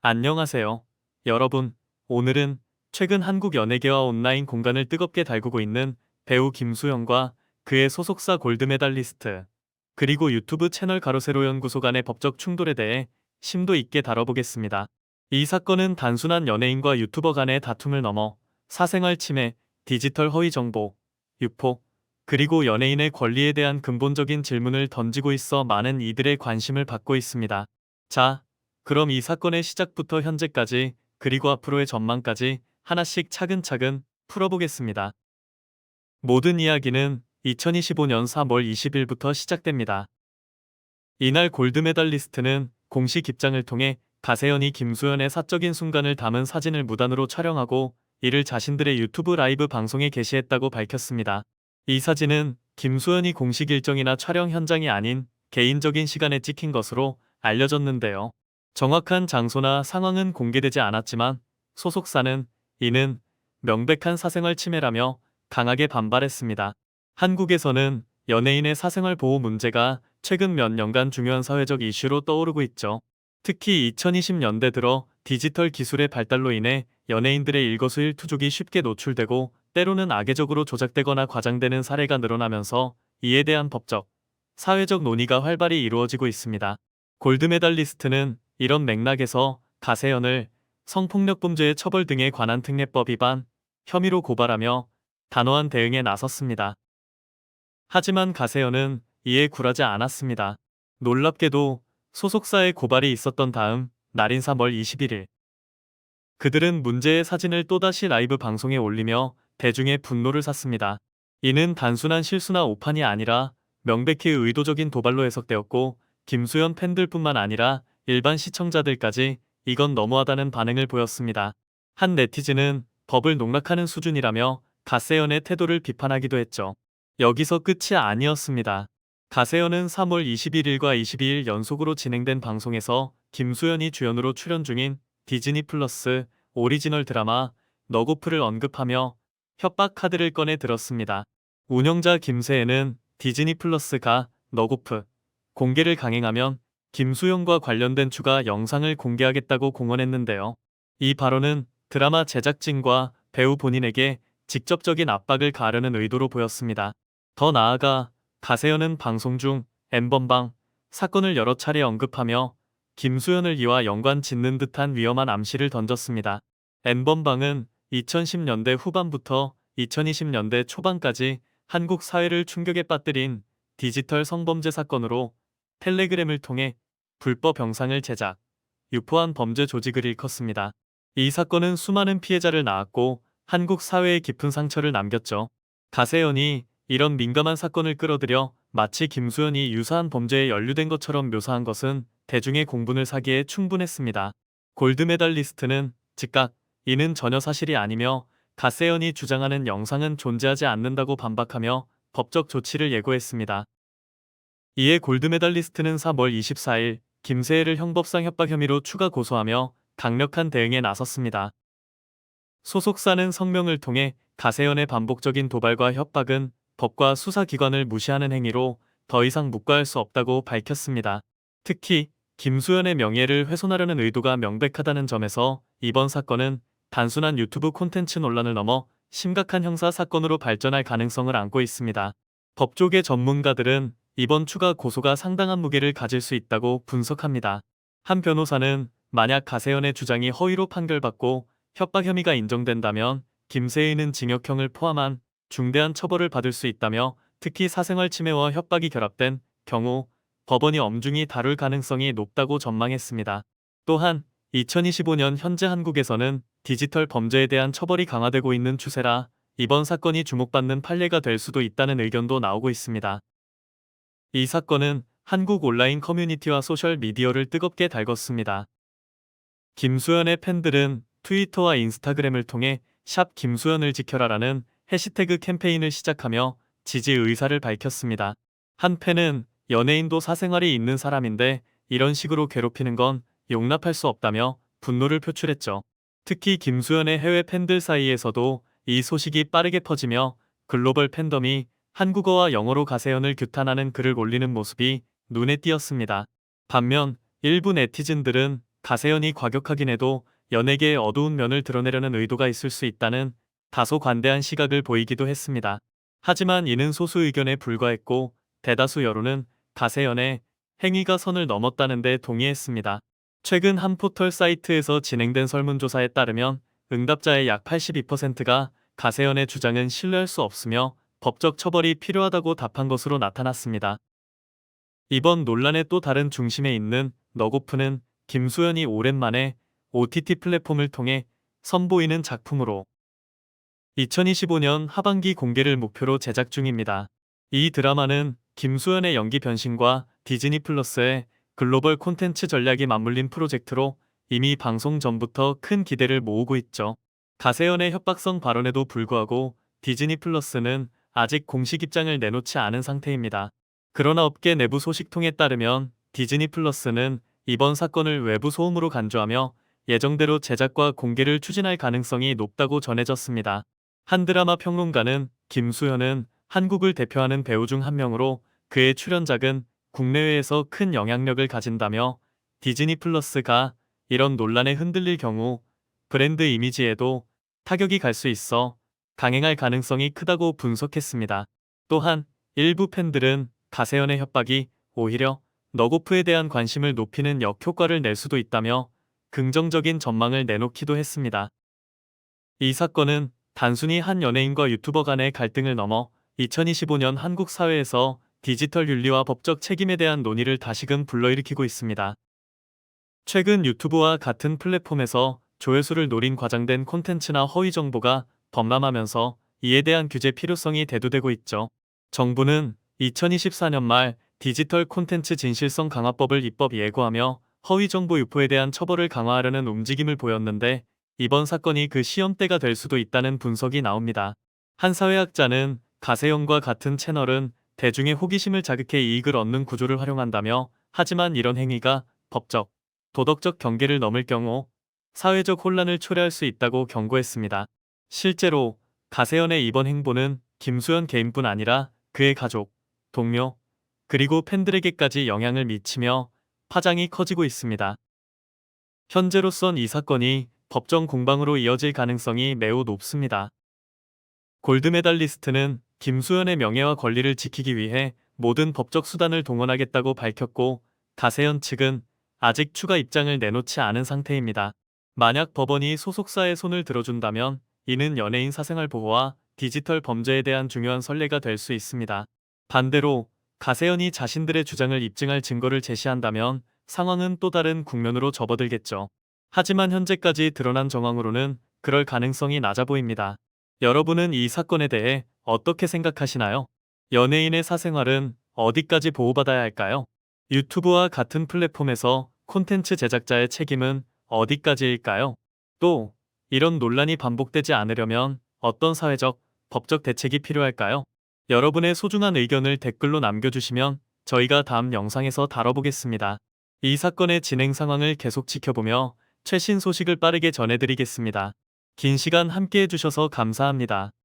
안녕하세요. 여러분, 오늘은 최근 한국 연예계와 온라인 공간을 뜨겁게 달구고 있는 배우 김수현과 그의 소속사 골드메달리스트, 그리고 유튜브 채널 가로세로 연구소 간의 법적 충돌에 대해 심도 있게 다뤄보겠습니다. 이 사건은 단순한 연예인과 유튜버 간의 다툼을 넘어 사생활 침해, 디지털 허위 정보, 유포, 그리고 연예인의 권리에 대한 근본적인 질문을 던지고 있어 많은 이들의 관심을 받고 있습니다. 자, 그럼 이 사건의 시작부터 현재까지, 그리고 앞으로의 전망까지 하나씩 차근차근 풀어보겠습니다. 모든 이야기는 2025년 3월 20일부터 시작됩니다. 이날 골드메달리스트는 공식 입장을 통해 가세현이 김수현의 사적인 순간을 담은 사진을 무단으로 촬영하고 이를 자신들의 유튜브 라이브 방송에 게시했다고 밝혔습니다. 이 사진은 김수현이 공식 일정이나 촬영 현장이 아닌 개인적인 시간에 찍힌 것으로 알려졌는데요. 정확한 장소나 상황은 공개되지 않았지만 소속사는 이는 명백한 사생활 침해라며 강하게 반발했습니다. 한국에서는 연예인의 사생활 보호 문제가 최근 몇 년간 중요한 사회적 이슈로 떠오르고 있죠. 특히 2020년대 들어 디지털 기술의 발달로 인해 연예인들의 일거수일투족이 쉽게 노출되고 때로는 악의적으로 조작되거나 과장되는 사례가 늘어나면서 이에 대한 법적, 사회적 논의가 활발히 이루어지고 있습니다. 골드메달리스트는 이런 맥락에서 가세현을 성폭력범죄의 처벌 등에 관한 특례법 위반 혐의로 고발하며 단호한 대응에 나섰습니다. 하지만 가세현은 이에 굴하지 않았습니다. 놀랍게도 소속사의 고발이 있었던 다음 날인 3월 21일 그들은 문제의 사진을 또다시 라이브 방송에 올리며 대중의 분노를 샀습니다. 이는 단순한 실수나 오판이 아니라 명백히 의도적인 도발로 해석되었고 김수현 팬들뿐만 아니라 일반 시청자들까지 이건 너무하다는 반응을 보였습니다. 한 네티즌은 법을 농락하는 수준이라며 가세현의 태도를 비판하기도 했죠. 여기서 끝이 아니었습니다. 가세현은 3월 21일과 22일 연속으로 진행된 방송에서 김수현이 주연으로 출연 중인 디즈니 플러스 오리지널 드라마 너고프를 언급하며 협박 카드를 꺼내 들었습니다. 운영자 김세혜는 디즈니 플러스가 너고프 공개를 강행하면 김수현과 관련된 추가 영상을 공개하겠다고 공언했는데요. 이 발언은 드라마 제작진과 배우 본인에게 직접적인 압박을 가하려는 의도로 보였습니다. 더 나아가 가세현은 방송 중 N번방 사건을 여러 차례 언급하며 김수현을 이와 연관 짓는 듯한 위험한 암시를 던졌습니다. N번방은 2010년대 후반부터 2020년대 초반까지 한국 사회를 충격에 빠뜨린 디지털 성범죄 사건으로 텔레그램을 통해 불법 영상을 제작, 유포한 범죄 조직을 일컫습니다. 이 사건은 수많은 피해자를 낳았고 한국 사회에 깊은 상처를 남겼죠. 가세현이 이런 민감한 사건을 끌어들여 마치 김수현이 유사한 범죄에 연루된 것처럼 묘사한 것은 대중의 공분을 사기에 충분했습니다. 골드메달리스트는 즉각 이는 전혀 사실이 아니며 가세현이 주장하는 영상은 존재하지 않는다고 반박하며 법적 조치를 예고했습니다. 이에 골드메달리스트는 3월 24일 김세혜를 형법상 협박 혐의로 추가 고소하며 강력한 대응에 나섰습니다. 소속사는 성명을 통해 가세현의 반복적인 도발과 협박은 법과 수사기관을 무시하는 행위로 더 이상 묵과할 수 없다고 밝혔습니다. 특히 김수현의 명예를 훼손하려는 의도가 명백하다는 점에서 이번 사건은 단순한 유튜브 콘텐츠 논란을 넘어 심각한 형사 사건으로 발전할 가능성을 안고 있습니다. 법조계 전문가들은 이번 추가 고소가 상당한 무게를 가질 수 있다고 분석합니다. 한 변호사는 만약 가세현의 주장이 허위로 판결받고 협박 혐의가 인정된다면 김세희는 징역형을 포함한 중대한 처벌을 받을 수 있다며 특히 사생활 침해와 협박이 결합된 경우 법원이 엄중히 다룰 가능성이 높다고 전망했습니다. 또한 2025년 현재 한국에서는 디지털 범죄에 대한 처벌이 강화되고 있는 추세라 이번 사건이 주목받는 판례가 될 수도 있다는 의견도 나오고 있습니다. 이 사건은 한국 온라인 커뮤니티와 소셜 미디어를 뜨겁게 달궜습니다. 김수현의 팬들은 트위터와 인스타그램을 통해 샵 김수현을 지켜라라는 해시태그 캠페인을 시작하며 지지 의사를 밝혔습니다. 한 팬은 연예인도 사생활이 있는 사람인데 이런 식으로 괴롭히는 건 용납할 수 없다며 분노를 표출했죠. 특히 김수현의 해외 팬들 사이에서도 이 소식이 빠르게 퍼지며 글로벌 팬덤이 한국어와 영어로 가세현을 규탄하는 글을 올리는 모습이 눈에 띄었습니다. 반면 일부 네티즌들은 가세연이 과격하긴 해도 연예계의 어두운 면을 드러내려는 의도가 있을 수 있다는 다소 관대한 시각을 보이기도 했습니다. 하지만 이는 소수 의견에 불과했고 대다수 여론은 가세연의 행위가 선을 넘었다는 데 동의했습니다. 최근 한 포털 사이트에서 진행된 설문조사에 따르면 응답자의 약 82%가 가세연의 주장은 신뢰할 수 없으며 법적 처벌이 필요하다고 답한 것으로 나타났습니다. 이번 논란의 또 다른 중심에 있는 너고프는 김수현이 오랜만에 OTT 플랫폼을 통해 선보이는 작품으로 2025년 하반기 공개를 목표로 제작 중입니다. 이 드라마는 김수현의 연기 변신과 디즈니 플러스의 글로벌 콘텐츠 전략이 맞물린 프로젝트로 이미 방송 전부터 큰 기대를 모으고 있죠. 가세연의 협박성 발언에도 불구하고 디즈니 플러스는 아직 공식 입장을 내놓지 않은 상태입니다. 그러나 업계 내부 소식통에 따르면 디즈니 플러스는 이번 사건을 외부 소음으로 간주하며 예정대로 제작과 공개를 추진할 가능성이 높다고 전해졌습니다. 한 드라마 평론가는 김수현은 한국을 대표하는 배우 중 한 명으로 그의 출연작은 국내외에서 큰 영향력을 가진다며 디즈니 플러스가 이런 논란에 흔들릴 경우 브랜드 이미지에도 타격이 갈 수 있어 강행할 가능성이 크다고 분석했습니다. 또한 일부 팬들은 가세연의 협박이 오히려 너고프에 대한 관심을 높이는 역효과를 낼 수도 있다며 긍정적인 전망을 내놓기도 했습니다. 이 사건은 단순히 한 연예인과 유튜버 간의 갈등을 넘어 2025년 한국 사회에서 디지털 윤리와 법적 책임에 대한 논의를 다시금 불러일으키고 있습니다. 최근 유튜브와 같은 플랫폼에서 조회수를 노린 과장된 콘텐츠나 허위 정보가 범람하면서 이에 대한 규제 필요성이 대두되고 있죠. 정부는 2024년 말 디지털 콘텐츠 진실성 강화법을 입법 예고하며 허위 정보 유포에 대한 처벌을 강화하려는 움직임을 보였는데 이번 사건이 그 시험대가 될 수도 있다는 분석이 나옵니다. 한 사회학자는 가세연과 같은 채널은 대중의 호기심을 자극해 이익을 얻는 구조를 활용한다며 하지만 이런 행위가 법적, 도덕적 경계를 넘을 경우 사회적 혼란을 초래할 수 있다고 경고했습니다. 실제로 가세연의 이번 행보는 김수현 개인뿐 아니라 그의 가족, 동료, 그리고 팬들에게까지 영향을 미치며 파장이 커지고 있습니다. 현재로선 이 사건이 법정 공방으로 이어질 가능성이 매우 높습니다. 골드메달리스트는 김수현의 명예와 권리를 지키기 위해 모든 법적 수단을 동원하겠다고 밝혔고 가세연 측은 아직 추가 입장을 내놓지 않은 상태입니다. 만약 법원이 소속사의 손을 들어준다면 이는 연예인 사생활 보호와 디지털 범죄에 대한 중요한 선례가 될 수 있습니다. 반대로 가세연이 자신들의 주장을 입증할 증거를 제시한다면 상황은 또 다른 국면으로 접어들겠죠. 하지만 현재까지 드러난 정황으로는 그럴 가능성이 낮아 보입니다. 여러분은 이 사건에 대해 어떻게 생각하시나요? 연예인의 사생활은 어디까지 보호받아야 할까요? 유튜브와 같은 플랫폼에서 콘텐츠 제작자의 책임은 어디까지일까요? 또, 이런 논란이 반복되지 않으려면 어떤 사회적, 법적 대책이 필요할까요? 여러분의 소중한 의견을 댓글로 남겨주시면 저희가 다음 영상에서 다뤄보겠습니다. 이 사건의 진행 상황을 계속 지켜보며 최신 소식을 빠르게 전해드리겠습니다. 긴 시간 함께 해주셔서 감사합니다.